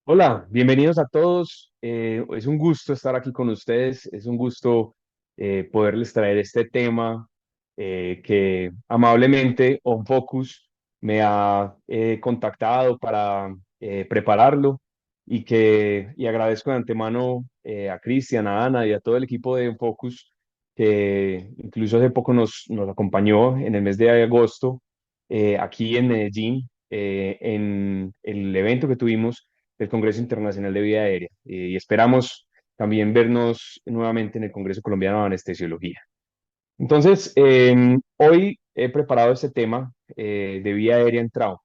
Hola, bienvenidos a todos. Es un gusto estar aquí con ustedes. Es un gusto poderles traer este tema que amablemente OnFocus me ha contactado para prepararlo y agradezco de antemano a Cristian, a Ana y a todo el equipo de OnFocus que incluso hace poco nos acompañó en el mes de agosto aquí en Medellín en el evento que tuvimos del Congreso Internacional de Vía Aérea y esperamos también vernos nuevamente en el Congreso Colombiano de Anestesiología. Entonces, hoy he preparado este tema de vía aérea en trauma.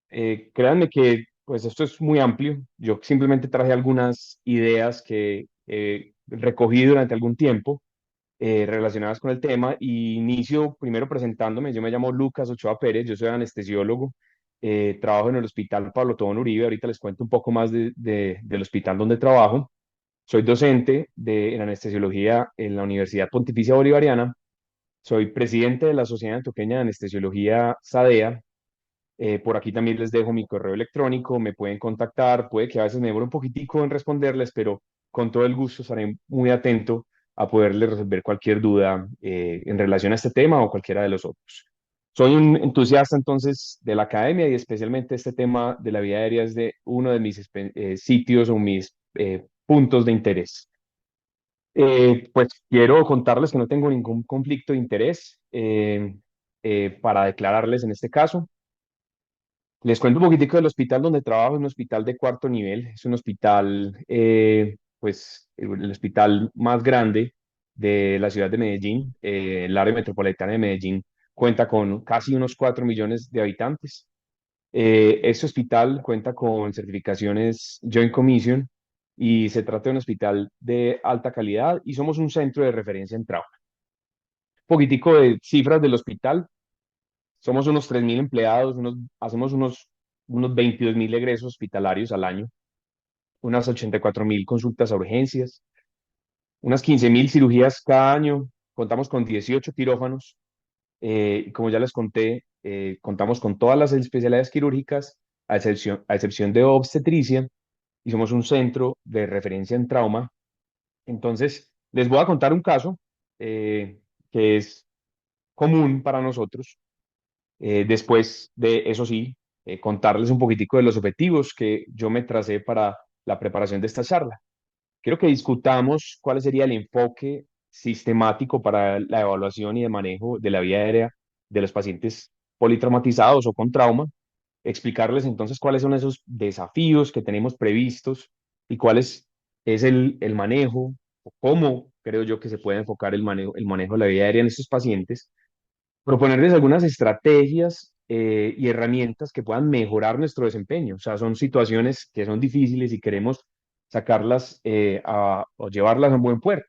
Créanme que pues esto es muy amplio. Yo simplemente traje algunas ideas que recogí durante algún tiempo relacionadas con el tema y inicio primero presentándome. Yo me llamo Lucas Ochoa Pérez, yo soy anestesiólogo, trabajo en el Hospital Pablo Tobón Uribe. Ahorita les cuento un poco más del hospital donde trabajo. Soy docente en anestesiología en la Universidad Pontificia Bolivariana. Soy presidente de la Sociedad Antioqueña de Anestesiología SADEA. Por aquí también les dejo mi correo electrónico, me pueden contactar, puede que a veces me demore un poquitico en responderles, pero con todo el gusto estaré muy atento a poderles resolver cualquier duda en relación a este tema o cualquiera de los otros. Soy un entusiasta entonces de la academia y especialmente este tema de la vía aérea es de uno de mis sitios o mis puntos de interés. Pues quiero contarles que no tengo ningún conflicto de interés para declararles en este caso. Les cuento un poquitico del hospital donde trabajo. Es un hospital de cuarto nivel. Es un hospital, pues, el hospital más grande de la ciudad de Medellín. El área metropolitana de Medellín cuenta con casi unos 4 millones de habitantes. Este hospital cuenta con certificaciones Joint Commission y se trata de un hospital de alta calidad y somos un centro de referencia en trauma. Un poquitico de cifras del hospital. Somos unos 3.000 empleados, hacemos unos 22.000 egresos hospitalarios al año, unas 84.000 consultas a urgencias, unas 15.000 cirugías cada año, contamos con 18 quirófanos, y como ya les conté, contamos con todas las especialidades quirúrgicas, a excepción de obstetricia, y somos un centro de referencia en trauma. Entonces, les voy a contar un caso que es común para nosotros. Después de eso sí, contarles un poquitico de los objetivos que yo me tracé para la preparación de esta charla. Quiero que discutamos cuál sería el enfoque sistemático para la evaluación y el manejo de la vía aérea de los pacientes politraumatizados o con trauma, explicarles entonces cuáles son esos desafíos que tenemos previstos y es el manejo o cómo creo yo que se puede enfocar el manejo de la vía aérea en estos pacientes, proponerles algunas estrategias y herramientas que puedan mejorar nuestro desempeño. O sea, son situaciones que son difíciles y queremos sacarlas o llevarlas a un buen puerto.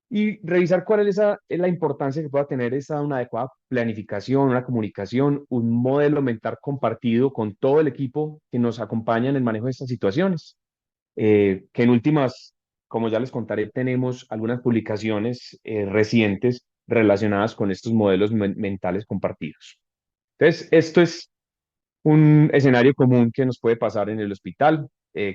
Y revisar cuál es la importancia que pueda tener una adecuada planificación, una comunicación, un modelo mental compartido con todo el equipo que nos acompaña en el manejo de estas situaciones. Que en últimas, como ya les contaré, tenemos algunas publicaciones recientes relacionadas con estos modelos mentales compartidos. Entonces, esto es un escenario común que nos puede pasar en el hospital,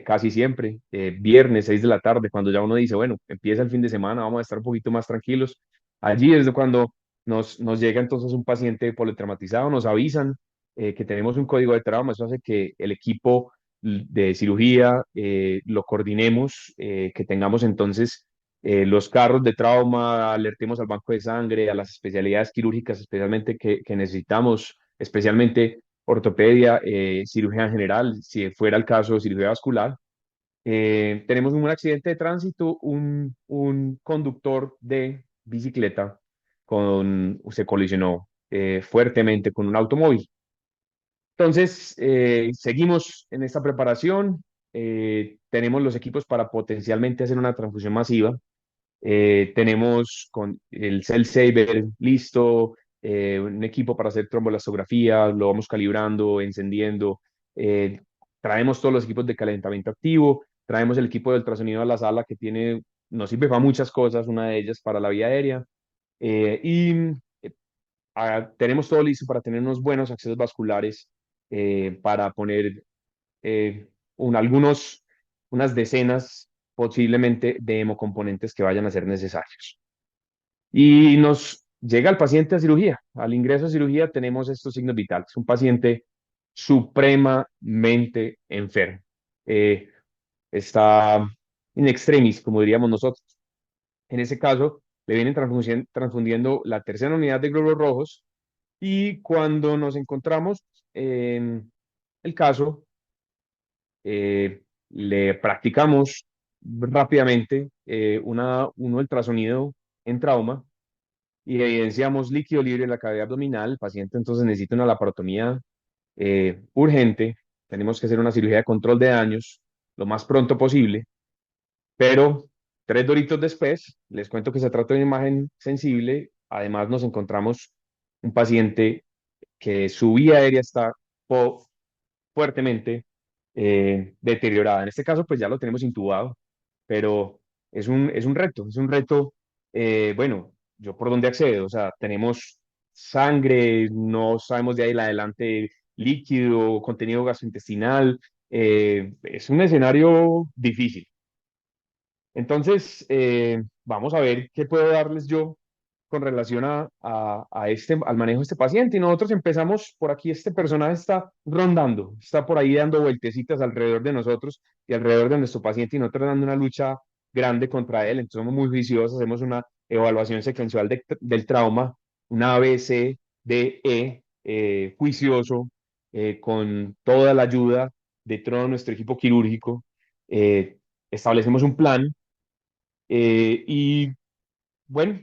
casi siempre, viernes, 6 de la tarde, cuando ya uno dice, bueno, empieza el fin de semana, vamos a estar un poquito más tranquilos. Allí es de cuando nos llega entonces un paciente politraumatizado, nos avisan que tenemos un código de trauma. Eso hace que el equipo de cirugía lo coordinemos, que tengamos entonces los carros de trauma, alertemos al banco de sangre, a las especialidades quirúrgicas especialmente que necesitamos, especialmente ortopedia, cirugía general, si fuera el caso, cirugía vascular. Tenemos un accidente de tránsito, un conductor de bicicleta se colisionó fuertemente con un automóvil. Entonces, seguimos en esta preparación. Tenemos los equipos para potencialmente hacer una transfusión masiva. Tenemos con el Cell Saver listo, un equipo para hacer trombolastografía, lo vamos calibrando, encendiendo. eh, Traemos todos los equipos de calentamiento activo, traemos el equipo de ultrasonido a la sala nos sirve para muchas cosas, una de ellas para la vía aérea. Y tenemos todo listo para tener unos buenos accesos vasculares para poner eh, unas decenas posiblemente de hemocomponentes que vayan a ser necesarios. Y nos llega el paciente a cirugía. Al ingreso a cirugía tenemos estos signos vitales. Un paciente supremamente enfermo. Eh, Está in extremis, como diríamos nosotros. En ese caso, le vienen transfundiendo la tercera unidad de glóbulos rojos y cuando nos encontramos en el caso, le practicamos rápidamente un ultrasonido en trauma y evidenciamos líquido libre en la cavidad abdominal. El paciente entonces necesita una laparotomía urgente. Tenemos que hacer una cirugía de control de daños lo más pronto posible, pero 3 doritos después, les cuento que se trata de una imagen sensible. Además, nos encontramos un paciente que su vía aérea está fuertemente deteriorada. En este caso, pues ya lo tenemos intubado, pero es un reto, bueno, ¿yo por dónde accedo? O sea, tenemos sangre, no sabemos de ahí en adelante líquido, contenido gastrointestinal, es un escenario difícil. Entonces, vamos a ver qué puedo darles yo con relación al manejo de este paciente. Y nosotros empezamos por aquí, este personaje está rondando, está por ahí dando vueltecitas alrededor de nosotros y alrededor de nuestro paciente y nosotros dando una lucha grande contra él. Entonces somos muy juiciosos, hacemos una evaluación secuencial del trauma, una ABCDE, juicioso, con toda la ayuda de todo nuestro equipo quirúrgico. Eh, Establecemos un plan y bueno,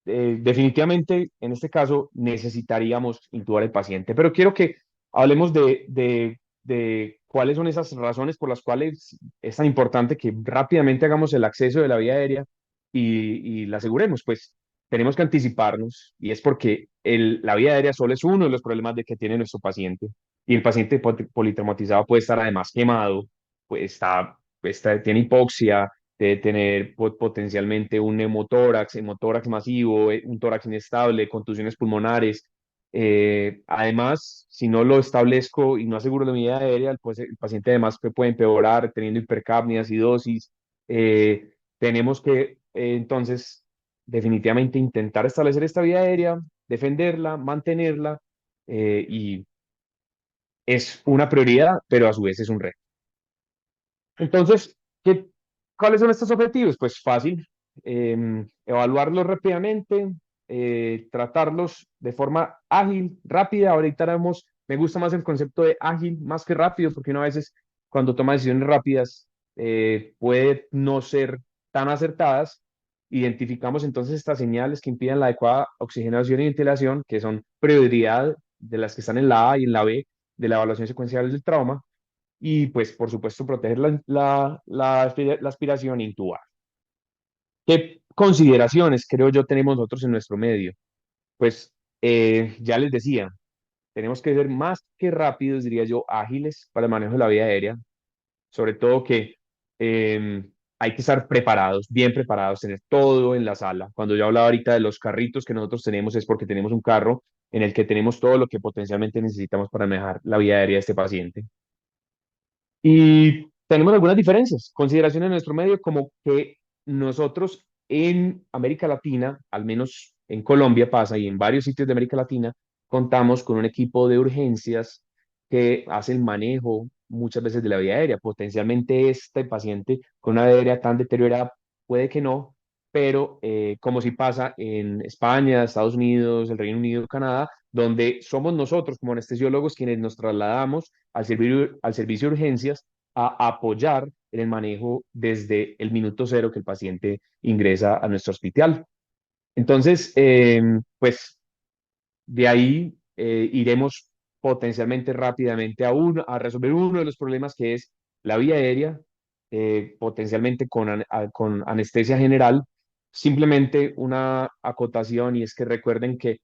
definitivamente en este caso necesitaríamos intubar al paciente, pero quiero que hablemos de cuáles son esas razones por las cuales es tan importante que rápidamente hagamos el acceso de la vía aérea y la aseguremos. Pues tenemos que anticiparnos y es porque la vía aérea solo es uno de los problemas de que tiene nuestro paciente y el paciente politraumatizado puede estar además quemado, tiene hipoxia, de tener potencialmente un hemotórax masivo, un tórax inestable, contusiones pulmonares. Además, si no lo establezco y no aseguro la unidad aérea, pues el paciente además puede empeorar teniendo hipercapnia, acidosis. Tenemos que entonces definitivamente intentar establecer esta vía aérea, defenderla, mantenerla y es una prioridad, pero a su vez es un reto. Entonces, ¿cuáles son estos objetivos? Pues fácil, evaluarlos rápidamente, tratarlos de forma ágil, rápida. Ahorita me gusta más el concepto de ágil más que rápido, porque uno a veces cuando toma decisiones rápidas puede no ser tan acertadas. Identificamos entonces estas señales que impiden la adecuada oxigenación y ventilación, que son prioridad de las que están en la A y en la B de la evaluación secuencial del trauma y pues por supuesto proteger la aspiración e intubar. ¿Qué consideraciones creo yo tenemos nosotros en nuestro medio? Pues ya les decía, tenemos que ser más que rápidos, diría yo, ágiles para el manejo de la vía aérea, sobre todo que hay que estar preparados, bien preparados, tener todo en la sala. Cuando yo hablaba ahorita de los carritos que nosotros tenemos es porque tenemos un carro en el que tenemos todo lo que potencialmente necesitamos para manejar la vía aérea de este paciente. Y tenemos algunas diferencias, consideraciones en nuestro medio, como que nosotros en América Latina, al menos en Colombia pasa y en varios sitios de América Latina, contamos con un equipo de urgencias que hace el manejo muchas veces de la vía aérea. Potencialmente este paciente con una vía aérea tan deteriorada puede que no, pero como si pasa en España, Estados Unidos, el Reino Unido, Canadá, donde somos nosotros como anestesiólogos quienes nos trasladamos al servicio de urgencias a apoyar en el manejo desde el minuto cero que el paciente ingresa a nuestro hospital. Entonces, pues de ahí iremos potencialmente rápidamente a resolver uno de los problemas que es la vía aérea, potencialmente con anestesia general. Simplemente una acotación y es que recuerden que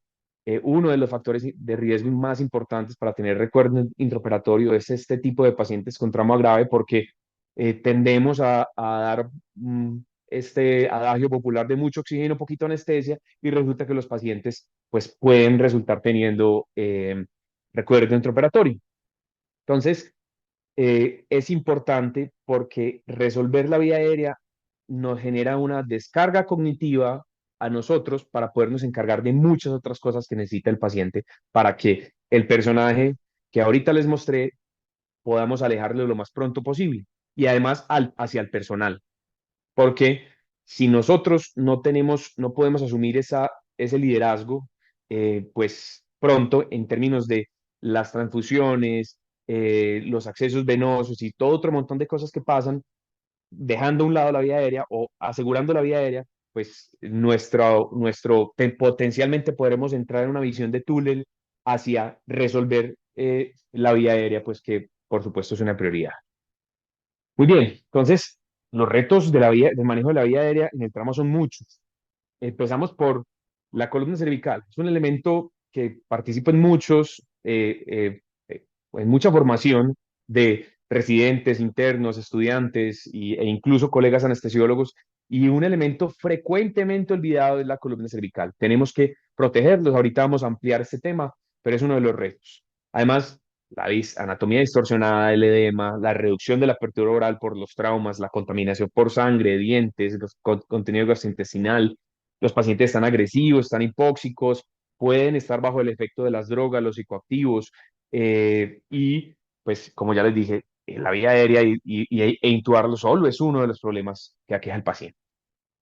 uno de los factores de riesgo más importantes para tener recuerdo intraoperatorio es este tipo de pacientes con trauma grave porque tendemos a dar este adagio popular de mucho oxígeno, poquito anestesia y resulta que los pacientes pues pueden resultar teniendo recuerdo intraoperatorio. Entonces, es importante porque resolver la vía aérea nos genera una descarga cognitiva a nosotros para podernos encargar de muchas otras cosas que necesita el paciente para que el personaje que ahorita les mostré podamos alejarlo lo más pronto posible. Y además hacia el personal, porque si nosotros no tenemos, no podemos asumir ese liderazgo, pues pronto en términos de las transfusiones, los accesos venosos y todo otro montón de cosas que pasan, dejando a un lado la vía aérea o asegurando la vía aérea, pues potencialmente podremos entrar en una visión de túnel hacia resolver la vía aérea, pues que por supuesto es una prioridad. Muy bien, entonces los retos de la vía, del manejo de la vía aérea en el tramo son muchos. Empezamos por la columna cervical. Es un elemento que participa en en mucha formación de residentes, internos, estudiantes e incluso colegas anestesiólogos. Y un elemento frecuentemente olvidado es la columna cervical. Tenemos que protegerlos. Ahorita vamos a ampliar este tema, pero es uno de los retos. Además, anatomía distorsionada, el edema, la reducción de la apertura oral por los traumas, la contaminación por sangre, dientes, contenido gastrointestinal, los pacientes están agresivos, están hipóxicos, pueden estar bajo el efecto de las drogas, los psicoactivos, y pues como ya les dije, la vía aérea e intubarlo solo es uno de los problemas que aqueja al paciente.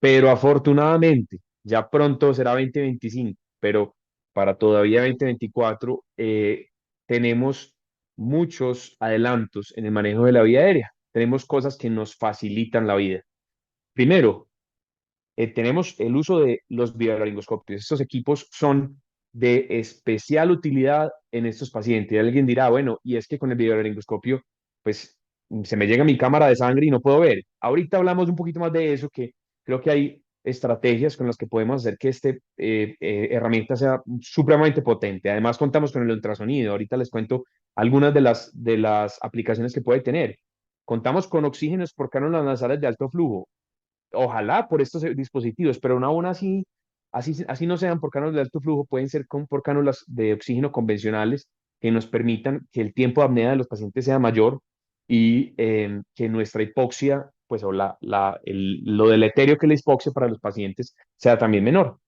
Pero afortunadamente, ya pronto será 2025, pero para todavía 2024 tenemos muchos adelantos en el manejo de la vía aérea. Tenemos cosas que nos facilitan la vida. Primero, tenemos el uso de los biolaringoscopios. Estos equipos son de especial utilidad en estos pacientes. Y alguien dirá, bueno, y es que con el biolaringoscopio, pues se me llega mi cámara de sangre y no puedo ver. Ahorita hablamos un poquito más de eso, que creo que hay estrategias con las que podemos hacer que esta herramienta sea supremamente potente. Además, contamos con el ultrasonido. Ahorita les cuento algunas de las aplicaciones que puede tener. Contamos con oxígenos por cánulas nasales de alto flujo, ojalá por estos dispositivos, pero aún así no sean por cánulas de alto flujo, pueden ser por cánulas de oxígeno convencionales que nos permitan que el tiempo de apnea de los pacientes sea mayor y que nuestra hipoxia, pues o lo deleterio que es la hipoxia para los pacientes sea también menor.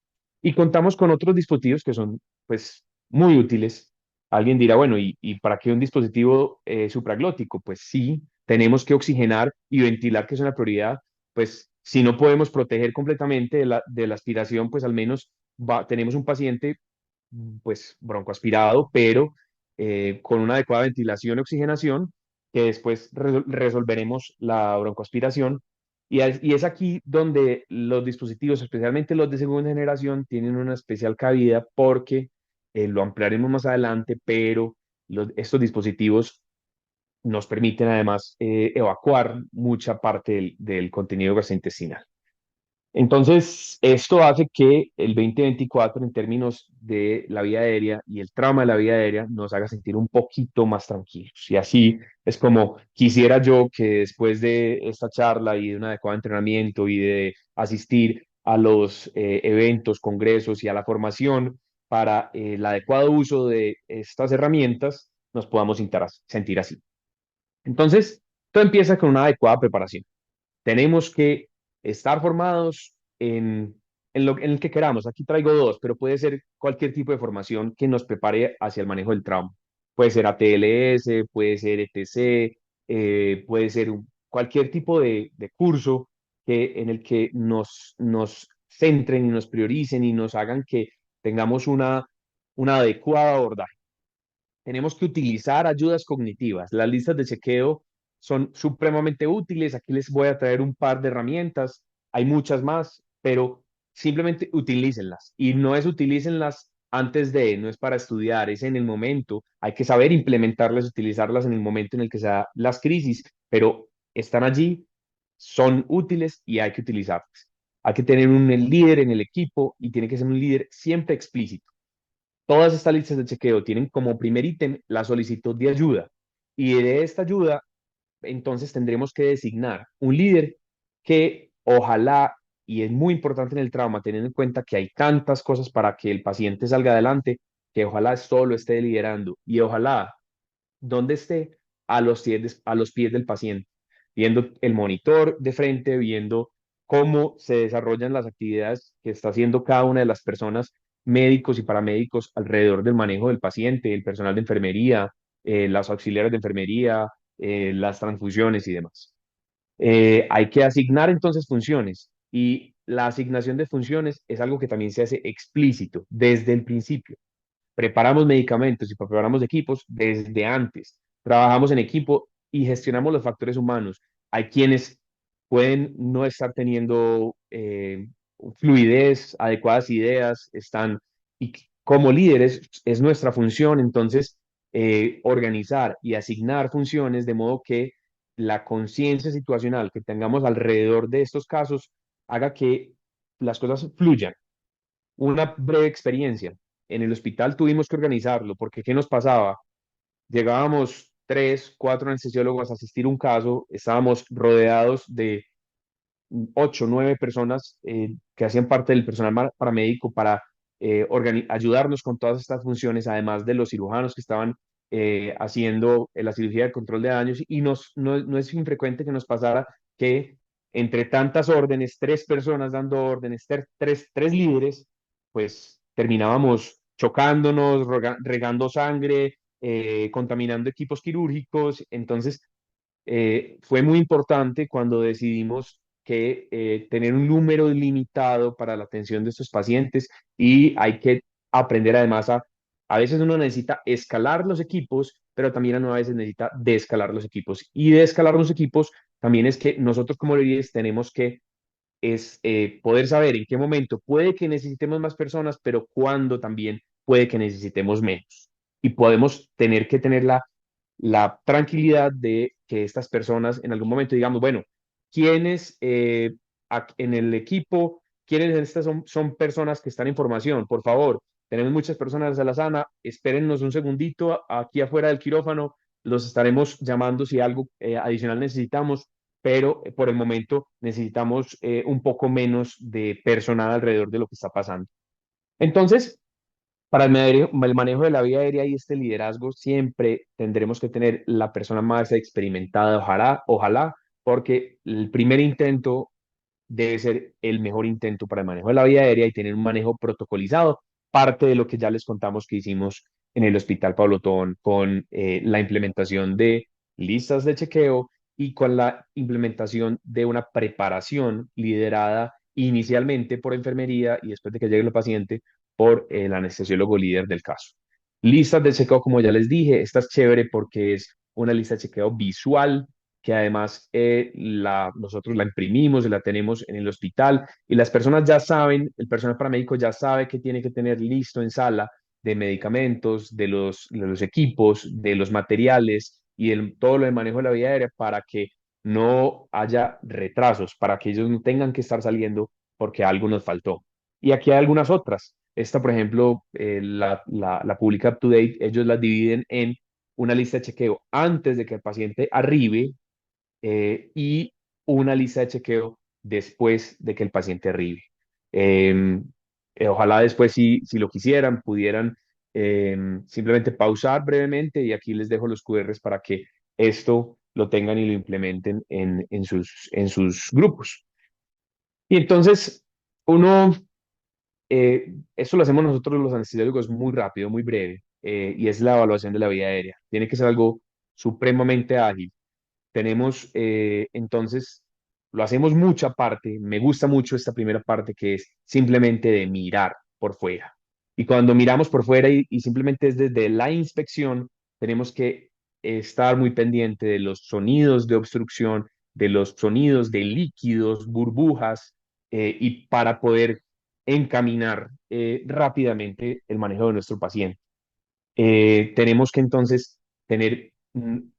Y contamos con otros dispositivos que son pues muy útiles. Alguien dirá, bueno, ¿y para qué un dispositivo supraglótico? Pues sí, tenemos que oxigenar y ventilar, que es una prioridad. Pues si no podemos proteger completamente de la aspiración, pues al menos tenemos un paciente pues broncoaspirado, pero con una adecuada ventilación y oxigenación, que después resolveremos la broncoaspiración. Y es aquí donde los dispositivos, especialmente los de segunda generación, tienen una especial cabida porque lo ampliaremos más adelante, pero estos dispositivos nos permiten además evacuar mucha parte del contenido gastrointestinal. Entonces, esto hace que el 2024, en términos de la vía aérea y el trauma de la vía aérea, nos haga sentir un poquito más tranquilos. Y así es como quisiera yo que después de esta charla y de un adecuado entrenamiento y de asistir a los eventos, congresos y a la formación para el adecuado uso de estas herramientas, nos podamos sentir así. Entonces, todo empieza con una adecuada preparación. Tenemos que estar formados en el que queramos. Aquí traigo dos, pero puede ser cualquier tipo de formación que nos prepare hacia el manejo del trauma. Puede ser ATLS, puede ser ETC, puede ser cualquier tipo de curso en el que nos centren y nos prioricen y nos hagan que tengamos una adecuada abordaje. Tenemos que utilizar ayudas cognitivas. Las listas de chequeo son supremamente útiles. Aquí les voy a traer un par de herramientas. Hay muchas más, pero simplemente utilícenlas. Y no es utilícenlas antes de, no es para estudiar, es en el momento. Hay que saber implementarlas, utilizarlas en el momento en el que se da las crisis, pero están allí, son útiles y hay que utilizarlas. Hay que tener un líder en el equipo y tiene que ser un líder siempre explícito. Todas estas listas de chequeo tienen como primer ítem la solicitud de ayuda. Y de esta ayuda, entonces tendremos que designar un líder que ojalá, y es muy importante en el trauma, teniendo en cuenta que hay tantas cosas para que el paciente salga adelante, que ojalá solo esté liderando y ojalá donde esté a los pies del paciente, viendo el monitor de frente, viendo cómo se desarrollan las actividades que está haciendo cada una de las personas, médicos y paramédicos, alrededor del manejo del paciente, el personal de enfermería, las auxiliares de enfermería, las transfusiones y demás. Hay que asignar entonces funciones y la asignación de funciones es algo que también se hace explícito desde el principio. Preparamos medicamentos y preparamos equipos desde antes. Trabajamos en equipo y gestionamos los factores humanos. Hay quienes pueden no estar teniendo fluidez, adecuadas ideas, están, y como líderes es nuestra función entonces organizar y asignar funciones de modo que la conciencia situacional que tengamos alrededor de estos casos haga que las cosas fluyan. Una breve experiencia. En el hospital tuvimos que organizarlo porque ¿qué nos pasaba? Llegábamos tres, cuatro anestesiólogos a asistir un caso, estábamos rodeados de ocho, nueve personas que hacían parte del personal paramédico para ayudarnos con todas estas funciones, además de los cirujanos que estaban haciendo la cirugía de control de daños. Y no es infrecuente que nos pasara que entre tantas órdenes, tres personas dando órdenes, tres líderes, pues terminábamos chocándonos, regando sangre, contaminando equipos quirúrgicos. Entonces, fue muy importante cuando decidimos que tener un número limitado para la atención de estos pacientes y hay que aprender además a veces uno necesita escalar los equipos, pero también a veces necesita descalar los equipos. Y descalar los equipos también es que nosotros como líderes tenemos que poder saber en qué momento puede que necesitemos más personas, pero cuándo también puede que necesitemos menos. Y podemos tener que tener la tranquilidad de que estas personas en algún momento digamos, bueno, ¿quiénes en el equipo, quiénes en estas son personas que están en formación? Por favor, tenemos muchas personas a la sana, espérennos un segundito aquí afuera del quirófano, los estaremos llamando si algo adicional necesitamos, pero por el momento necesitamos un poco menos de personal alrededor de lo que está pasando. Entonces, para el manejo de la vía aérea y este liderazgo, siempre tendremos que tener la persona más experimentada, ojalá, porque el primer intento debe ser el mejor intento para el manejo de la vía aérea y tener un manejo protocolizado, parte de lo que ya les contamos que hicimos en el Hospital Pablo Tobón con la implementación de listas de chequeo y con la implementación de una preparación liderada inicialmente por enfermería y después de que llegue el paciente por el anestesiólogo líder del caso. Listas de chequeo, como ya les dije, esta es chévere porque es una lista de chequeo visual que además nosotros la imprimimos, la tenemos en el hospital y las personas ya saben, el personal paramédico ya sabe que tiene que tener listo en sala de medicamentos, de los equipos, de los materiales y todo lo de manejo de la vía aérea para que no haya retrasos, para que ellos no tengan que estar saliendo porque algo nos faltó. Y aquí hay algunas otras. Esta, por ejemplo, la Pública Up to Date, ellos la dividen en una lista de chequeo antes de que el paciente arribe y una lista de chequeo después de que el paciente arribe. Eh, Ojalá después, si lo quisieran, pudieran simplemente pausar brevemente y aquí les dejo los QRs para que esto lo tengan y lo implementen en sus grupos. Y entonces, uno, esto lo hacemos nosotros los anestesiólogos muy rápido, muy breve, y es la evaluación de la vía aérea. Tiene que ser algo supremamente ágil. Tenemos, entonces, lo hacemos mucha parte, me gusta mucho esta primera parte que es simplemente de mirar por fuera. Y cuando miramos por fuera y simplemente es desde la inspección, tenemos que estar muy pendiente de los sonidos de obstrucción, de los sonidos de líquidos, burbujas, y para poder encaminar rápidamente el manejo de nuestro paciente. Tenemos que entonces tener,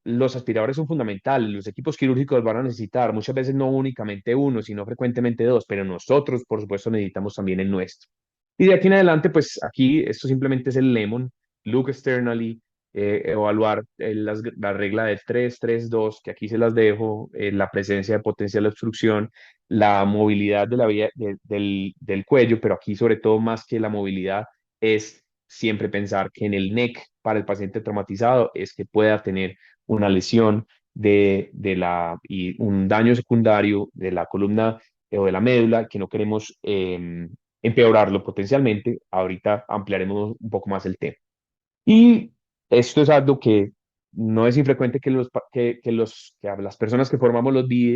los aspiradores son fundamentales, los equipos quirúrgicos van a necesitar muchas veces no únicamente uno, sino frecuentemente dos, pero nosotros, por supuesto, necesitamos también el nuestro. Y de aquí en adelante, pues aquí esto simplemente es el lemon, look externally, evaluar la regla de 3-3-2 que aquí se las dejo, la presencia de potencial obstrucción, la movilidad de la vía, del cuello, pero aquí sobre todo más que la movilidad es siempre pensar que en el NEC para el paciente traumatizado es que pueda tener una lesión y un daño secundario de la columna o de la médula que no queremos empeorarlo potencialmente. Ahorita ampliaremos un poco más el tema. Y esto es algo que no es infrecuente que a las personas que formamos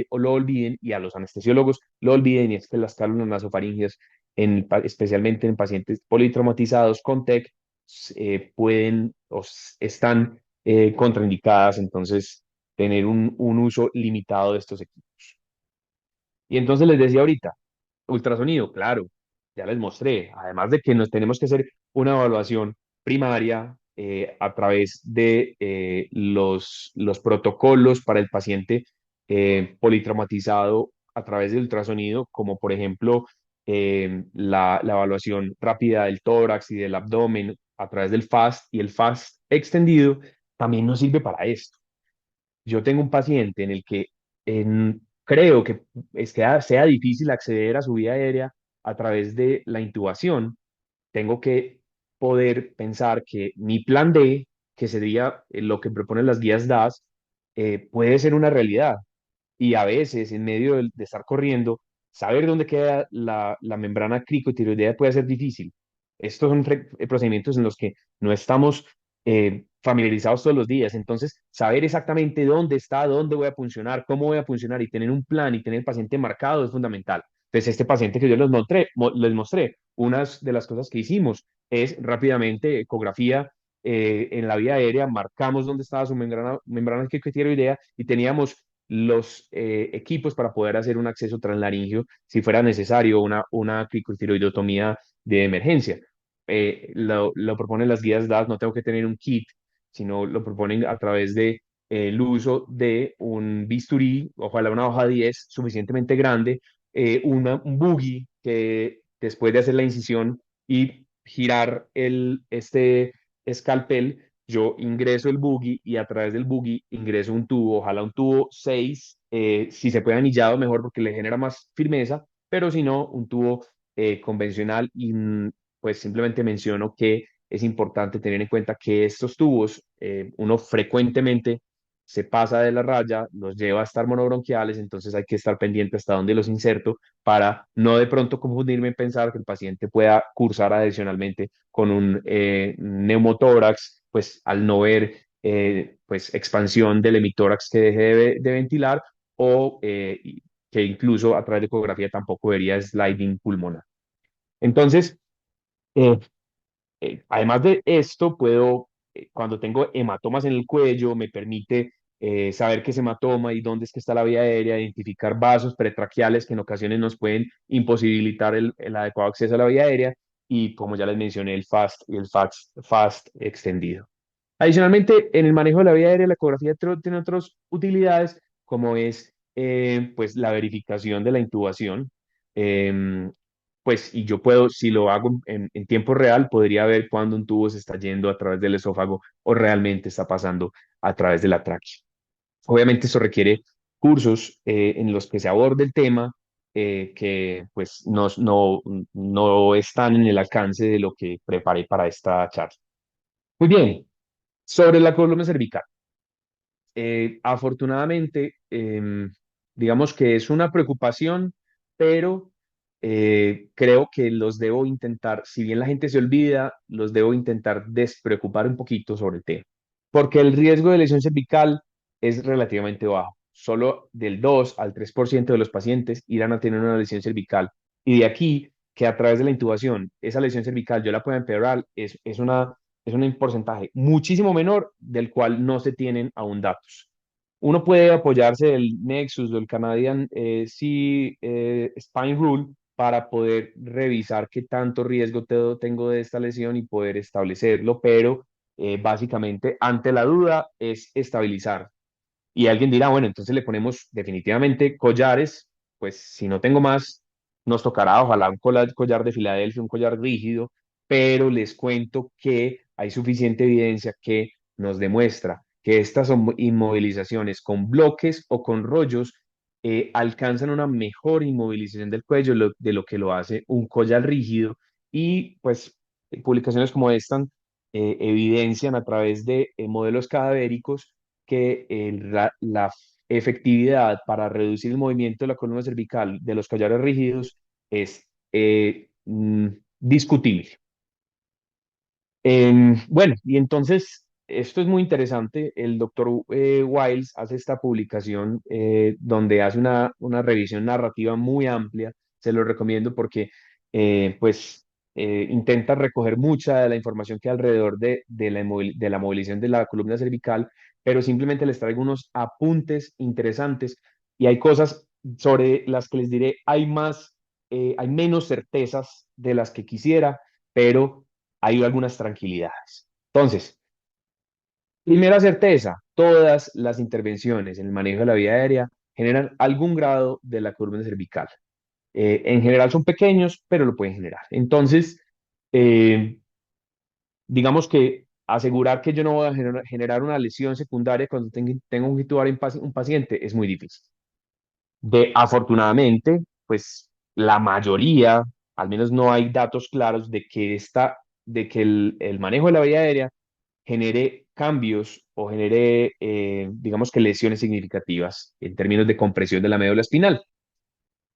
o lo olviden y a los anestesiólogos lo olviden, y es que las cánulas nasofaringeas, especialmente en pacientes politraumatizados con TEC, pueden están contraindicadas, entonces tener un uso limitado de estos equipos. Y entonces les decía ahorita, ultrasonido, claro, ya les mostré. Además de que nos tenemos que hacer una evaluación primaria a través de los protocolos para el paciente politraumatizado a través del ultrasonido, como por ejemplo la evaluación rápida del tórax y del abdomen a través del FAST, y el FAST extendido también nos sirve para esto. Yo tengo un paciente en el que creo que sea difícil acceder a su vía aérea a través de la intubación. Tengo que poder pensar que mi plan D, que sería lo que proponen las guías DAS, puede ser una realidad. Y a veces, en medio de estar corriendo, saber dónde queda la membrana cricotiroidea puede ser difícil. Estos son procedimientos en los que no estamos familiarizados todos los días. Entonces, saber exactamente dónde está, dónde voy a funcionar, cómo voy a funcionar y tener un plan y tener el paciente marcado es fundamental. Entonces, este paciente que yo les mostré, una de las cosas que hicimos es rápidamente ecografía en la vía aérea, marcamos dónde estaba su membrana cricotiroidea y teníamos los equipos para poder hacer un acceso translaringio si fuera necesario una cricotiroidotomía de emergencia. Lo proponen las guías DAS, no tengo que tener un kit, sino lo proponen a través de el uso de un bisturí, ojalá una hoja 10 suficientemente grande, un buggy que después de hacer la incisión y girar este escalpel, yo ingreso el buggy y a través del buggy ingreso un tubo, ojalá un tubo 6, si se puede anillado mejor porque le genera más firmeza, pero si no, un tubo convencional. Y pues simplemente menciono que es importante tener en cuenta que estos tubos, uno frecuentemente se pasa de la raya, los lleva a estar monobronquiales, entonces hay que estar pendiente hasta dónde los inserto para no de pronto confundirme en pensar que el paciente pueda cursar adicionalmente con un neumotórax, pues al no ver pues expansión del hemitórax que deje de ventilar, o que incluso a través de ecografía tampoco vería sliding pulmonar. Entonces, eh, además de esto, cuando tengo hematomas en el cuello, me permite saber qué es hematoma y dónde es que está la vía aérea, identificar vasos pretraquiales que en ocasiones nos pueden imposibilitar el adecuado acceso a la vía aérea, y como ya les mencioné, el FAST y el FAST extendido. Adicionalmente, en el manejo de la vía aérea, la ecografía tiene otras utilidades, como es pues la verificación de la intubación. Em, pues, y yo puedo, si lo hago en tiempo real, podría ver cuándo un tubo se está yendo a través del esófago o realmente está pasando a través de la tráquea. Obviamente eso requiere cursos en los que se aborde el tema, que pues no están en el alcance de lo que preparé para esta charla. Muy bien, sobre la columna cervical. Afortunadamente, digamos que es una preocupación, pero creo que los debo intentar, si bien la gente se olvida, los debo intentar despreocupar un poquito sobre el tema, porque el riesgo de lesión cervical es relativamente bajo. Solo del 2 al 3% de los pacientes irán a tener una lesión cervical. Y de aquí que a través de la intubación, esa lesión cervical yo la pueda empeorar, es un porcentaje muchísimo menor del cual no se tienen aún datos. Uno puede apoyarse del Nexus o el Canadian Spine Rule para poder revisar qué tanto riesgo tengo de esta lesión y poder establecerlo, pero básicamente ante la duda es estabilizar. Y alguien dirá, bueno, entonces le ponemos definitivamente collares, pues si no tengo más, nos tocará ojalá un collar de Filadelfia, un collar rígido, pero les cuento que hay suficiente evidencia que nos demuestra que estas inmovilizaciones con bloques o con rollos alcanzan una mejor inmovilización del cuello de lo que lo hace un collar rígido. Y pues publicaciones como esta evidencian a través de modelos cadavéricos que la efectividad para reducir el movimiento de la columna cervical de los collares rígidos es discutible. Bueno, y entonces esto es muy interesante. El doctor Wiles hace esta publicación donde hace una revisión narrativa muy amplia. Se lo recomiendo porque pues intenta recoger mucha de la información que hay alrededor de la movilización de la columna cervical, pero simplemente les traigo unos apuntes interesantes y hay cosas sobre las que les diré, hay menos certezas de las que quisiera, pero hay algunas tranquilidades. Entonces, primera certeza, todas las intervenciones en el manejo de la vía aérea generan algún grado de la columna cervical. En general son pequeños, pero lo pueden generar. Entonces, eh, digamos que asegurar que yo no voy a generar una lesión secundaria cuando tengo que intubar un paciente es muy difícil. Afortunadamente, pues la mayoría, al menos no hay datos claros de que el manejo de la vía aérea genere cambios o genere, digamos que lesiones significativas en términos de compresión de la médula espinal.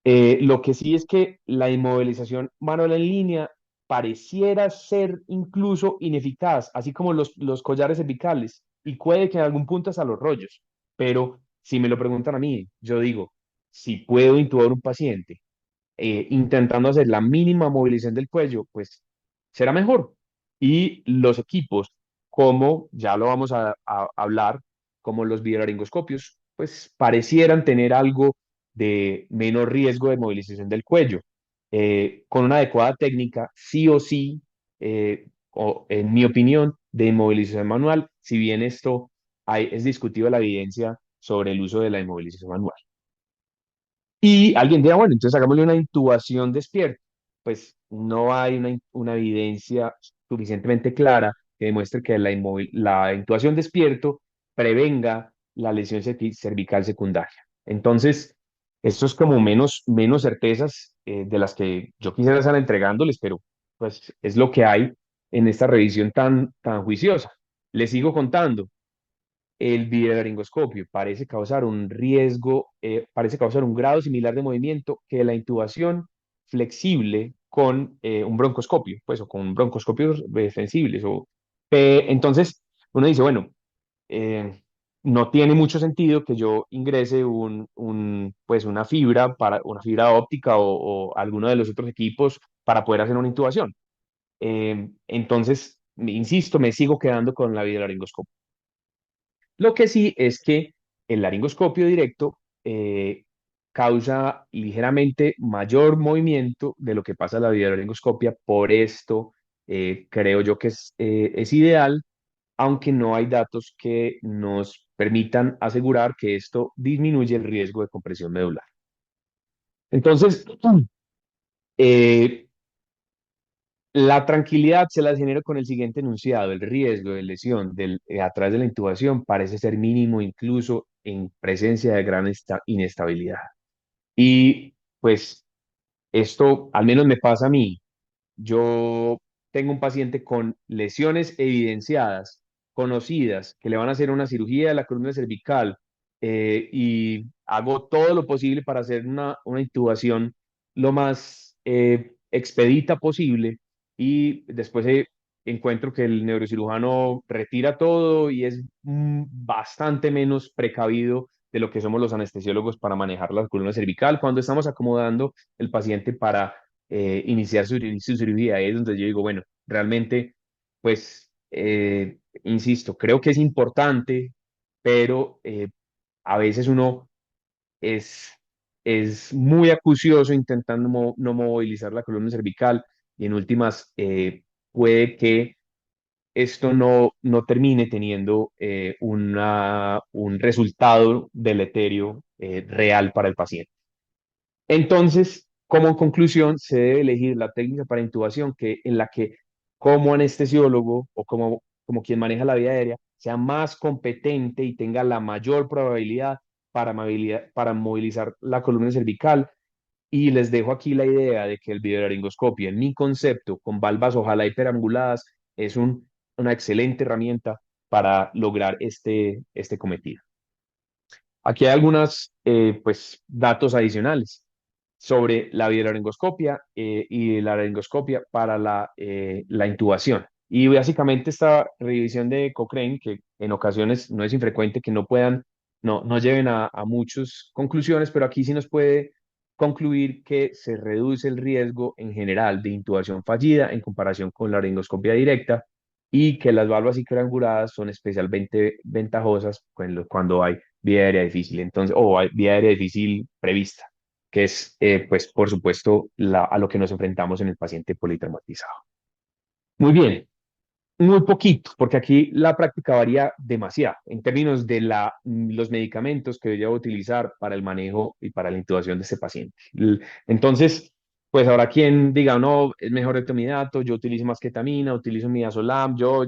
Lo que sí es que la inmovilización manual en línea pareciera ser incluso ineficaz, así como los collares cervicales, y puede que en algún punto hasta los rollos. Pero si me lo preguntan a mí, yo digo, si puedo intubar un paciente intentando hacer la mínima movilización del cuello, pues será mejor. Y los equipos, como ya lo vamos a hablar, como los videolaringoscopios, pues parecieran tener algo de menor riesgo de movilización del cuello. Con una adecuada técnica, sí o sí, o en mi opinión, de inmovilización manual, si bien es discutido la evidencia sobre el uso de la inmovilización manual. Y alguien dirá, bueno, entonces hagámosle una intubación despierta. Pues no hay una evidencia suficientemente clara que demuestre que la intubación despierto prevenga la lesión cervical secundaria. Entonces, esto es como menos certezas de las que yo quisiera estar entregándoles, pero pues es lo que hay en esta revisión tan juiciosa. Les sigo contando. El videolaringoscopio parece causar un grado similar de movimiento que la intubación flexible con un broncoscopio, pues, o con broncoscopios sensibles. Entonces, uno dice, bueno, eh, no tiene mucho sentido que yo ingrese pues una fibra óptica o alguno de los otros equipos para poder hacer una intubación. Entonces, insisto, me sigo quedando con la videolaringoscopia. Lo que sí es que el laringoscopio directo causa ligeramente mayor movimiento de lo que pasa en la videolaringoscopia. Por esto, creo yo que es ideal, aunque no hay datos que nos permitan asegurar que esto disminuye el riesgo de compresión medular. Entonces, eh, la tranquilidad se la genera con el siguiente enunciado. El riesgo de lesión a través de la intubación parece ser mínimo incluso en presencia de gran inestabilidad. Y pues esto al menos me pasa a mí. Yo tengo un paciente con lesiones evidenciadas, conocidas, que le van a hacer una cirugía de la columna cervical y hago todo lo posible para hacer una intubación lo más expedita posible y después encuentro que el neurocirujano retira todo y es bastante menos precavido de lo que somos los anestesiólogos para manejar la columna cervical cuando estamos acomodando el paciente para iniciar su cirugía. Ahí es donde yo digo, bueno, realmente, pues, insisto, creo que es importante, pero a veces uno es, es muy acucioso intentando no movilizar la columna cervical y en últimas puede que esto no termine teniendo un resultado deleterio real para el paciente. Entonces, como conclusión, se debe elegir la técnica para intubación en la que como anestesiólogo o como quien maneja la vía aérea sea más competente y tenga la mayor probabilidad para movilizar la columna cervical. Y les dejo aquí la idea de que el videolaringoscopio, en mi concepto, con valvas ojalá hiperanguladas, es una excelente herramienta para lograr este cometido. Aquí hay algunos pues, datos adicionales sobre la videolaringoscopia y la laringoscopia para la intubación. Y básicamente esta revisión de Cochrane, que en ocasiones no es infrecuente que no lleven a muchas conclusiones, pero aquí sí nos puede concluir que se reduce el riesgo en general de intubación fallida en comparación con la laringoscopia directa y que las válvulas trianguladas son especialmente ventajosas cuando hay vía aérea difícil, entonces, o hay vía aérea difícil prevista, que es, pues, por supuesto, a lo que nos enfrentamos en el paciente politraumatizado. Muy bien, muy poquito, porque aquí la práctica varía demasiado en términos de los medicamentos que yo voy a utilizar para el manejo y para la intubación de este paciente. Entonces, pues ahora quien diga, no, es mejor el tomidato, yo utilizo más ketamina, utilizo midazolam, yo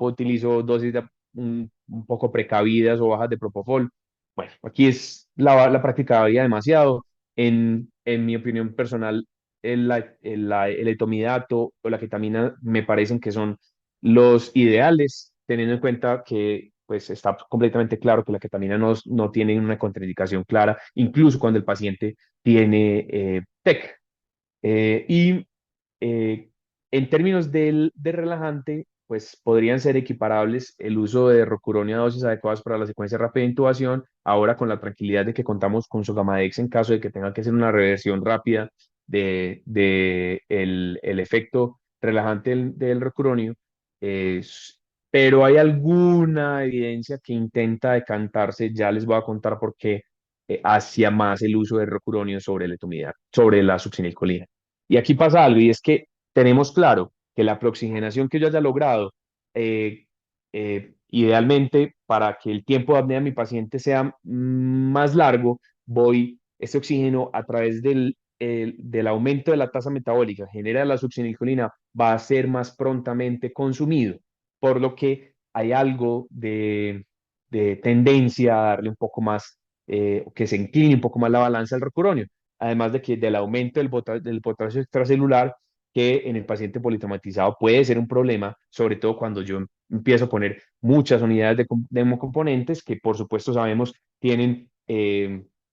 utilizo dosis un poco precavidas o bajas de propofol. Bueno, aquí es la práctica varía demasiado. En mi opinión personal, el etomidato o la ketamina me parecen que son los ideales, teniendo en cuenta que pues está completamente claro que la ketamina no tiene una contraindicación clara, incluso cuando el paciente tiene TEC. Y en términos de relajante, pues podrían ser equiparables el uso de rocuronio a dosis adecuadas para la secuencia rápida de intubación, ahora con la tranquilidad de que contamos con Sogamadex en caso de que tenga que hacer una reversión rápida de el efecto relajante del rocuronio. Es- pero hay alguna evidencia que intenta decantarse, ya les voy a contar por qué, hacia más el uso de rocuronio sobre la etomidad, sobre la succinilcolina. Y aquí pasa algo, y es que tenemos claro que la proxigenación que yo haya logrado, eh, idealmente para que el tiempo de apnea de mi paciente sea más largo, voy ese oxígeno a través del aumento de la tasa metabólica, genera la succinilcolina, va a ser más prontamente consumido, por lo que hay algo de tendencia a darle un poco más, que se incline un poco más la balanza al rocuronio, además de que del aumento del potasio extracelular, que en el paciente politraumatizado puede ser un problema, sobre todo cuando yo empiezo a poner muchas unidades de hemocomponentes que por supuesto sabemos tienen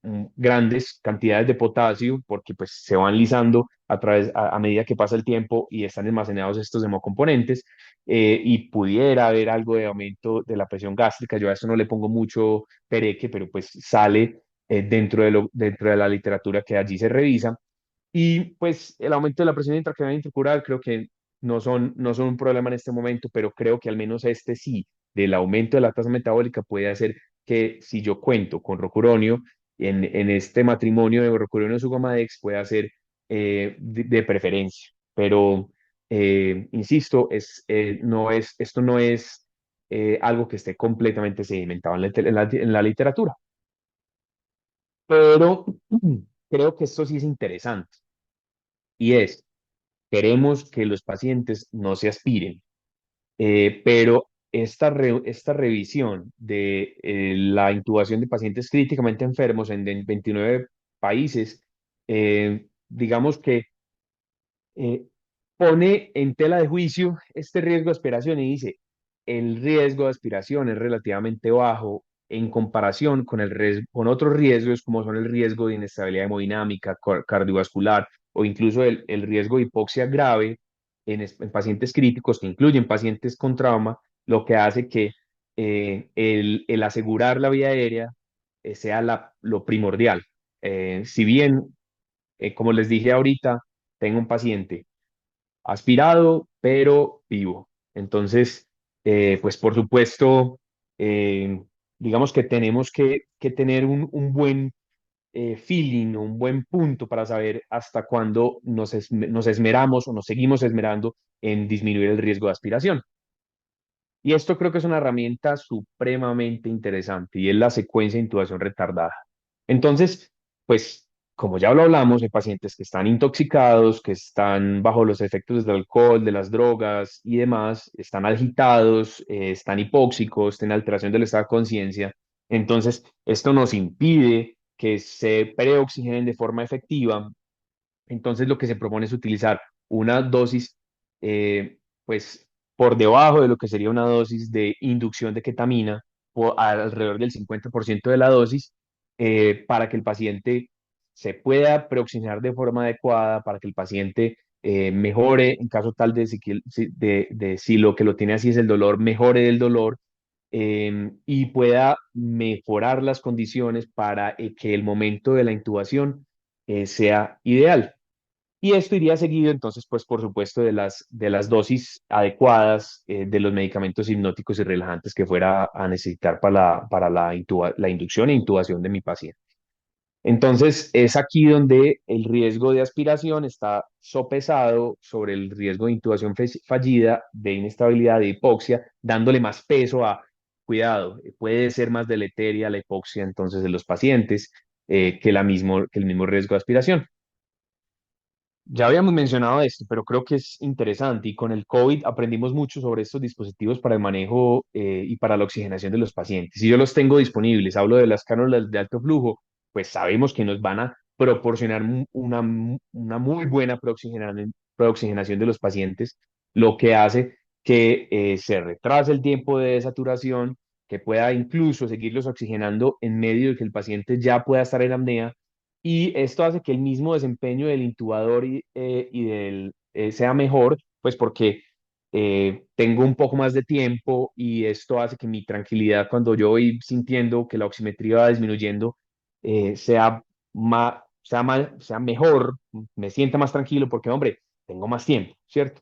grandes cantidades de potasio porque pues se van lisando a medida que pasa el tiempo y están almacenados estos hemocomponentes, y pudiera haber algo de aumento de la presión gástrica. Yo a esto no le pongo mucho pereque, pero pues sale dentro de la literatura que allí se revisa. Y pues el aumento de la presión intracraneal intracural creo que no son un problema en este momento, pero creo que al menos este sí, del aumento de la tasa metabólica puede hacer que si yo cuento con rocuronio en este matrimonio de rocuronio sugamadex pueda ser de preferencia. Pero, insisto, esto no es algo que esté completamente sedimentado en la literatura. Pero creo que esto sí es interesante y es, queremos que los pacientes no se aspiren, pero esta revisión de la intubación de pacientes críticamente enfermos en 29 países, digamos que eh, pone en tela de juicio este riesgo de aspiración y dice, el riesgo de aspiración es relativamente bajo en comparación con otros riesgos como son el riesgo de inestabilidad hemodinámica, cardiovascular o incluso el riesgo de hipoxia grave en pacientes críticos que incluyen pacientes con trauma, lo que hace que el asegurar la vía aérea sea lo primordial. Si bien, como les dije ahorita, tengo un paciente aspirado, pero vivo. Entonces, pues por supuesto, eh, digamos que tenemos que tener un buen feeling, un buen punto para saber hasta cuándo nos esmeramos o nos seguimos esmerando en disminuir el riesgo de aspiración. Y esto creo que es una herramienta supremamente interesante y es la secuencia de intubación retardada. Entonces, pues, como ya lo hablamos, hay pacientes que están intoxicados, que están bajo los efectos del alcohol, de las drogas y demás, están agitados, están hipóxicos, tienen alteración del estado de conciencia. Entonces, esto nos impide que se preoxigenen de forma efectiva. Entonces, lo que se propone es utilizar una dosis, pues, por debajo de lo que sería una dosis de inducción de ketamina, alrededor del 50% de la dosis, para que el paciente se pueda preoxigenar de forma adecuada, para que el paciente mejore, en caso tal de, de si lo que lo tiene así es el dolor, mejore del dolor, y pueda mejorar las condiciones para que el momento de la intubación sea ideal. Y esto iría seguido, entonces, pues, por supuesto, de las dosis adecuadas de los medicamentos hipnóticos y relajantes que fuera a necesitar para la inducción e intubación de mi paciente. Entonces, es aquí donde el riesgo de aspiración está sopesado sobre el riesgo de intubación fallida, de inestabilidad, de hipoxia, dándole más peso a, cuidado, puede ser más deleteria la hipoxia entonces de los pacientes que el mismo riesgo de aspiración. Ya habíamos mencionado esto, pero creo que es interesante y con el COVID aprendimos mucho sobre estos dispositivos para el manejo y para la oxigenación de los pacientes. Si yo los tengo disponibles, hablo de las cánulas de alto flujo, pues sabemos que nos van a proporcionar una muy buena preoxigenación de los pacientes, lo que hace que se retrase el tiempo de desaturación, que pueda incluso seguirlos oxigenando en medio de que el paciente ya pueda estar en apnea, y esto hace que el mismo desempeño del intubador y sea mejor, pues porque tengo un poco más de tiempo y esto hace que mi tranquilidad cuando yo voy sintiendo que la oximetría va disminuyendo sea mejor, me sienta más tranquilo porque, hombre, tengo más tiempo, ¿cierto?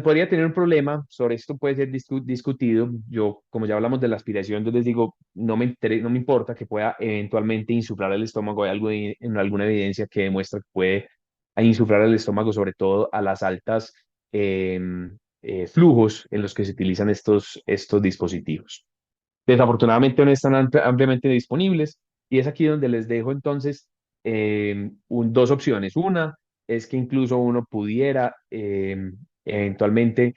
Podría tener un problema, sobre esto puede ser discutido. Yo, como ya hablamos de la aspiración, yo les digo, no me importa que pueda eventualmente insuflar el estómago. Hay algo en alguna evidencia que demuestra que puede insuflar el estómago, sobre todo a las altas flujos en los que se utilizan estos dispositivos. Desafortunadamente no están ampliamente disponibles y es aquí donde les dejo entonces dos opciones. Una es que incluso uno pudiera eventualmente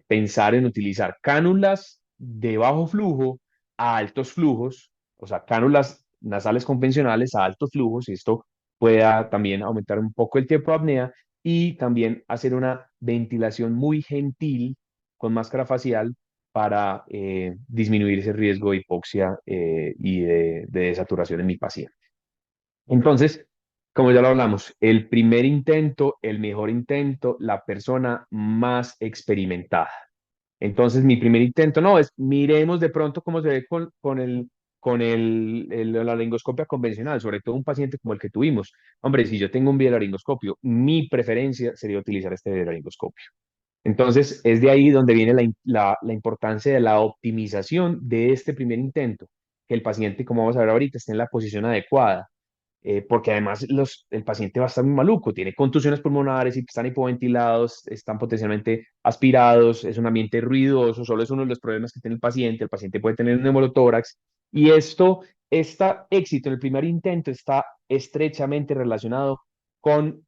pensar en utilizar cánulas de bajo flujo a altos flujos, o sea, cánulas nasales convencionales a altos flujos, y esto pueda también aumentar un poco el tiempo de apnea y también hacer una ventilación muy gentil con máscara facial para disminuir ese riesgo de hipoxia y de desaturación en mi paciente. Entonces, como ya lo hablamos, el primer intento, el mejor intento, la persona más experimentada. Entonces, mi primer intento, no, es miremos de pronto cómo se ve con la laringoscopia convencional, sobre todo un paciente como el que tuvimos. Hombre, si yo tengo un biolaringoscopio, mi preferencia sería utilizar este biolaringoscopio. Entonces, es de ahí donde viene la importancia de la optimización de este primer intento, que el paciente, como vamos a ver ahorita, esté en la posición adecuada, porque además el paciente va a estar muy maluco, tiene contusiones pulmonares y están hipoventilados, están potencialmente aspirados, es un ambiente ruidoso, solo es uno de los problemas que tiene el paciente puede tener un neumotórax, y este éxito en el primer intento está estrechamente relacionado con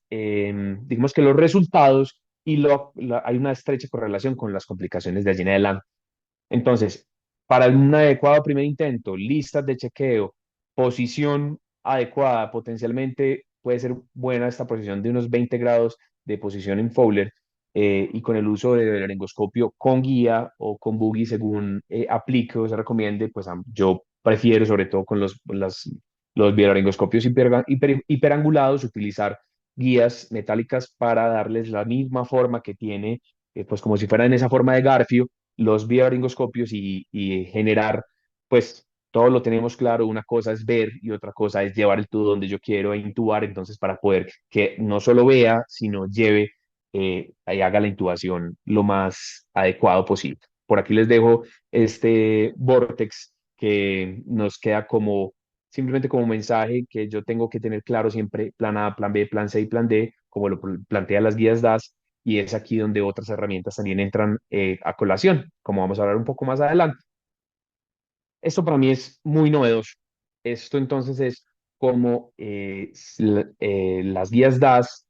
digamos que los resultados y hay una estrecha correlación con las complicaciones de allí en adelante. Entonces, para un adecuado primer intento, listas de chequeo, posición adecuada, potencialmente puede ser buena esta posición de unos 20 grados de posición en Fowler, y con el uso de laringoscopio con guía o con buggy según aplique o se recomiende, pues yo prefiero sobre todo con los biolaringoscopios hiperangulados utilizar guías metálicas para darles la misma forma que tiene, pues como si fueran en esa forma de garfio los bioringoscopios y generar, pues todo lo tenemos claro, una cosa es ver y otra cosa es llevar el tubo donde yo quiero e intubar, entonces para poder que no solo vea, sino lleve y haga la intubación lo más adecuado posible. Por aquí les dejo este vortex que nos queda como simplemente como mensaje que yo tengo que tener claro siempre, plan A, plan B, plan C y plan D, como lo plantea las guías DAS, y es aquí donde otras herramientas también entran a colación, como vamos a hablar un poco más adelante. Esto para mí es muy novedoso. Esto entonces es como las guías DAS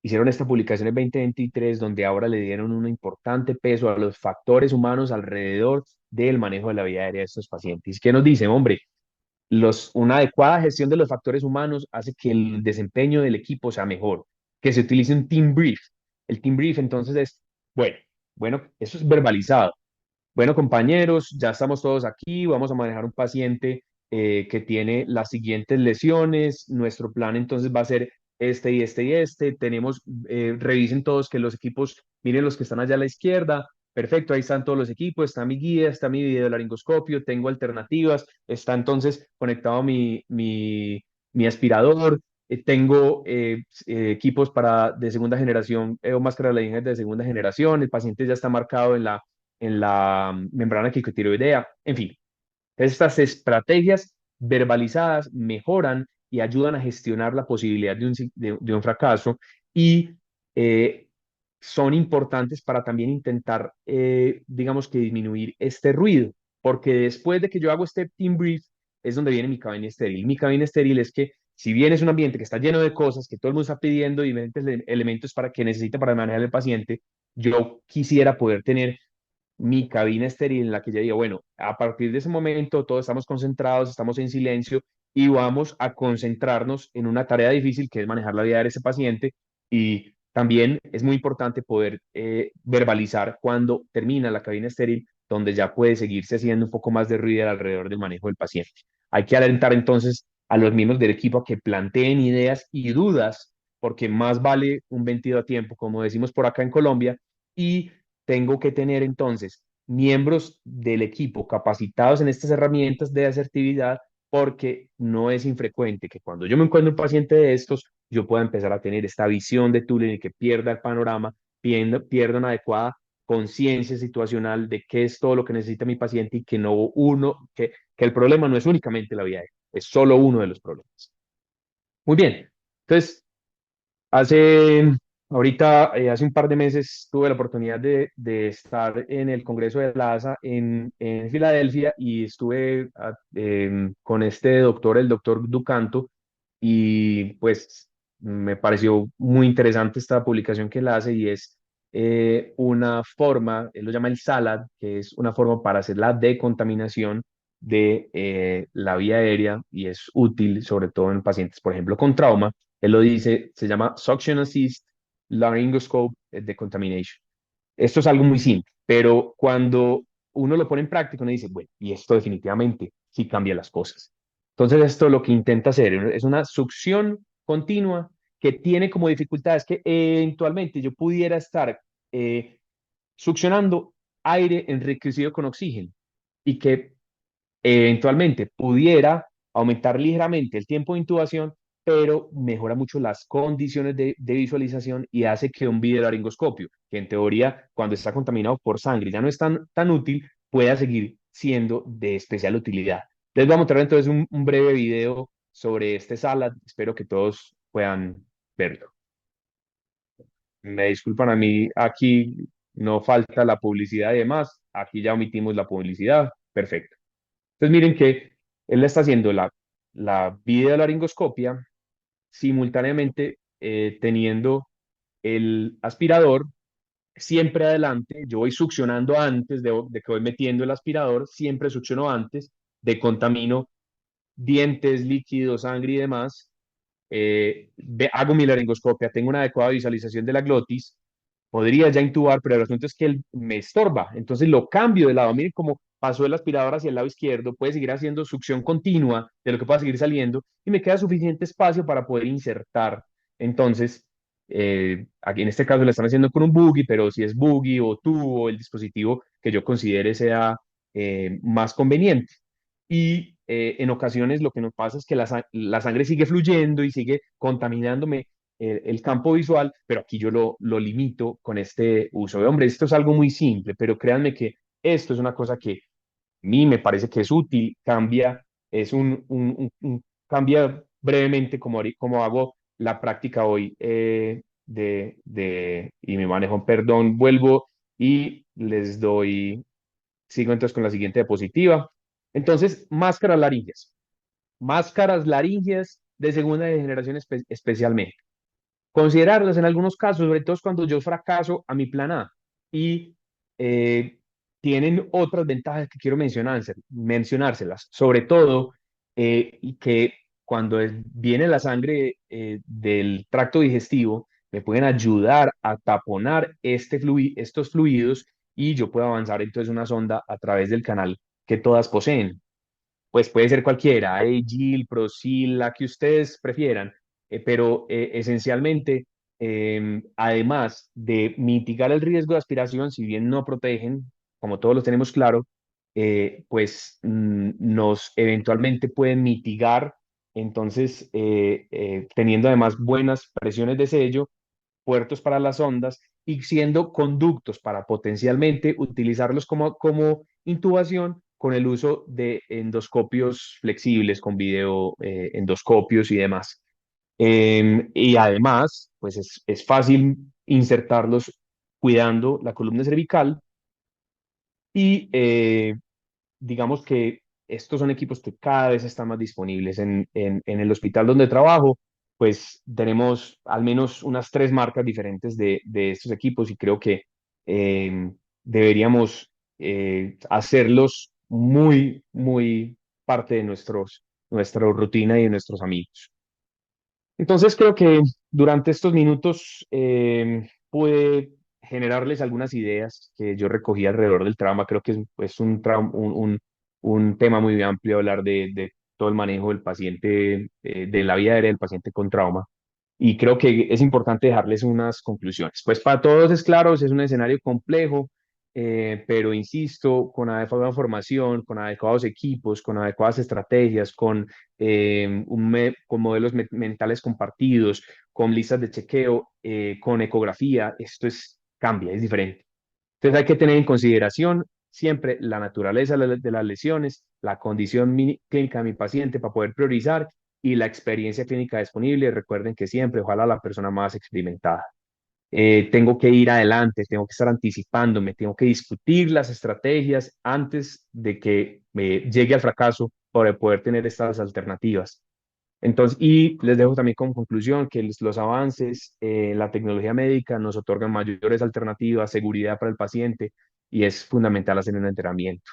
hicieron esta publicación en 2023, donde ahora le dieron un importante peso a los factores humanos alrededor del manejo de la vida aérea de estos pacientes. ¿Qué nos dicen? Hombre, una adecuada gestión de los factores humanos hace que el desempeño del equipo sea mejor, que se utilice un team brief. El team brief entonces es Bueno, bueno, eso es verbalizado. Bueno, compañeros, ya estamos todos aquí. Vamos a manejar un paciente que tiene las siguientes lesiones. Nuestro plan entonces va a ser este y este y este. Tenemos, revisen todos que los equipos, miren los que están allá a la izquierda. Perfecto, ahí están todos los equipos. Está mi guía, está mi video laringoscopio. Tengo alternativas. Está entonces conectado mi aspirador. Tengo equipos de segunda generación o máscaras laringeas de segunda generación. El paciente ya está marcado en la membrana quicotiroidea, en fin. Estas estrategias verbalizadas mejoran y ayudan a gestionar la posibilidad de un fracaso y eh, son importantes para también intentar, digamos que disminuir este ruido, porque después de que yo hago este team brief es donde viene mi cabina estéril. Mi cabina estéril es que si bien es un ambiente que está lleno de cosas, que todo el mundo está pidiendo diferentes elementos para que necesita para manejar el paciente, yo quisiera poder tener mi cabina estéril en la que yo digo, bueno, a partir de ese momento todos estamos concentrados, estamos en silencio y vamos a concentrarnos en una tarea difícil que es manejar la vida de ese paciente y también es muy importante poder verbalizar cuando termina la cabina estéril, donde ya puede seguirse haciendo un poco más de ruido alrededor del manejo del paciente. Hay que alentar entonces a los miembros del equipo a que planteen ideas y dudas, porque más vale un vencido a tiempo, como decimos por acá en Colombia, y tengo que tener entonces miembros del equipo capacitados en estas herramientas de asertividad porque no es infrecuente que cuando yo me encuentro un paciente de estos, yo pueda empezar a tener esta visión de túnel y que pierda el panorama, pierda una adecuada conciencia situacional de qué es todo lo que necesita mi paciente y que no que el problema no es únicamente la vía aérea, es solo uno de los problemas. Muy bien, entonces Hace, hace un par de meses tuve la oportunidad de estar en el Congreso de la ASA en Filadelfia y estuve con este doctor, el doctor Ducanto, y pues me pareció muy interesante esta publicación que él hace y es una forma, él lo llama el SALAD, que es una forma para hacer la decontaminación de la vía aérea y es útil sobre todo en pacientes, por ejemplo, con trauma. Él lo dice, se llama Suction Assist Laryngoscope Decontamination. Esto es algo muy simple, pero cuando uno lo pone en práctica, uno dice, bueno, y esto definitivamente sí cambia las cosas. Entonces, esto lo que intenta hacer es una succión continua que tiene como dificultades que eventualmente yo pudiera estar eh, succionando aire enriquecido con oxígeno y que eventualmente pudiera aumentar ligeramente el tiempo de intubación, pero mejora mucho las condiciones de visualización y hace que un videolaringoscopio, que en teoría cuando está contaminado por sangre ya no es tan útil, pueda seguir siendo de especial utilidad. Les voy a mostrar entonces un breve video sobre este SALAD, espero que todos puedan verlo. Me disculpan a mí, aquí no falta la publicidad y demás, aquí ya omitimos la publicidad, perfecto. Entonces miren que él está haciendo la videolaringoscopia simultáneamente teniendo el aspirador siempre adelante. Yo voy succionando antes de que voy metiendo el aspirador, siempre succiono antes, decontamino dientes, líquidos, sangre y demás. Hago mi laringoscopia, tengo una adecuada visualización de la glotis, podría ya intubar, pero el asunto es que él me estorba, entonces lo cambio de lado. Miren cómo pasó el aspirador hacia el lado izquierdo, puede seguir haciendo succión continua de lo que pueda seguir saliendo y me queda suficiente espacio para poder insertar. Entonces, aquí en este caso lo están haciendo con un buggy, pero si es buggy o tubo, el dispositivo que yo considere sea más conveniente. Y en ocasiones lo que nos pasa es que la sangre sigue fluyendo y sigue contaminándome el campo visual, pero aquí yo lo limito con este uso. De hombre, esto es algo muy simple, pero créanme que esto es una cosa que a mí me parece que es útil, cambia, es cambia brevemente como hago la práctica hoy y mi manejo. Perdón, vuelvo y les doy, sigo entonces con la siguiente diapositiva. Entonces, máscaras laringeas de segunda generación especialmente. Considerarlas en algunos casos, sobre todo cuando yo fracaso a mi plan A. Y eh, tienen otras ventajas que quiero mencionárselas, sobre todo y que cuando viene la sangre del tracto digestivo, me pueden ayudar a taponar estos fluidos y yo puedo avanzar entonces una sonda a través del canal que todas poseen. Pues puede ser cualquiera, Agile, Procil, la que ustedes prefieran, pero esencialmente, además de mitigar el riesgo de aspiración, si bien no protegen, como todos lo tenemos claro, pues nos eventualmente pueden mitigar, entonces, teniendo además buenas presiones de sello, puertos para las ondas y siendo conductos para potencialmente utilizarlos como intubación con el uso de endoscopios flexibles, con video endoscopios y demás. Y además, pues es fácil insertarlos cuidando la columna cervical y digamos que estos son equipos que cada vez están más disponibles en el hospital donde trabajo, pues tenemos al menos unas tres marcas diferentes de estos equipos y creo que eh, deberíamos hacerlos muy parte de nuestra rutina y de nuestros amigos. Entonces creo que durante estos minutos pude generarles algunas ideas que yo recogí alrededor del trauma. Creo que es un tema muy amplio hablar de todo el manejo del paciente, de la vida aérea del paciente con trauma. Y creo que es importante dejarles unas conclusiones. Pues para todos es claro, es un escenario complejo, pero insisto, con adecuada formación, con adecuados equipos, con adecuadas estrategias, con modelos mentales compartidos, con listas de chequeo, con ecografía, cambia, es diferente. Entonces hay que tener en consideración siempre la naturaleza de las lesiones, la condición clínica de mi paciente para poder priorizar y la experiencia clínica disponible. Recuerden que siempre, ojalá la persona más experimentada. Tengo que ir adelante, tengo que estar anticipándome, tengo que discutir las estrategias antes de que me llegue al fracaso para poder tener estas alternativas. Entonces, y les dejo también como conclusión que los avances en la tecnología médica nos otorgan mayores alternativas, seguridad para el paciente y es fundamental hacer un entrenamiento.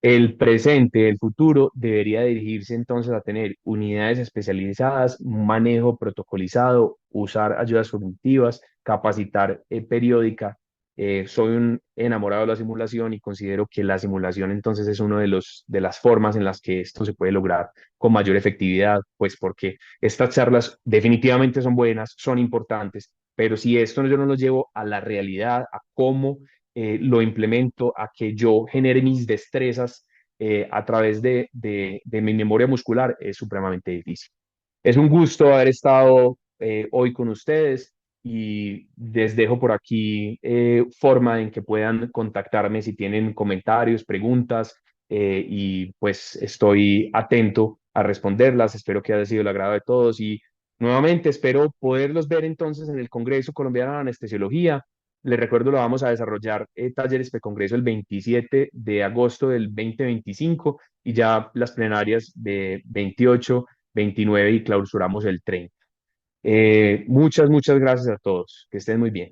El presente, el futuro, debería dirigirse entonces a tener unidades especializadas, un manejo protocolizado, usar ayudas cognitivas, capacitar periódica. Soy un enamorado de la simulación y considero que la simulación entonces es una de las formas en las que esto se puede lograr con mayor efectividad, pues porque estas charlas definitivamente son buenas, son importantes, pero si esto yo no lo llevo a la realidad, a cómo lo implemento, a que yo genere mis destrezas a través de mi memoria muscular, es supremamente difícil. Es un gusto haber estado hoy con ustedes y les dejo por aquí forma en que puedan contactarme si tienen comentarios, preguntas y pues estoy atento a responderlas. Espero que haya sido el agrado de todos y nuevamente espero poderlos ver entonces en el Congreso Colombiano de Anestesiología. Les recuerdo, lo vamos a desarrollar talleres pre-congreso el 27 de agosto del 2025 y ya las plenarias de 28, 29 y clausuramos el 30. Muchas gracias a todos. Que estén muy bien.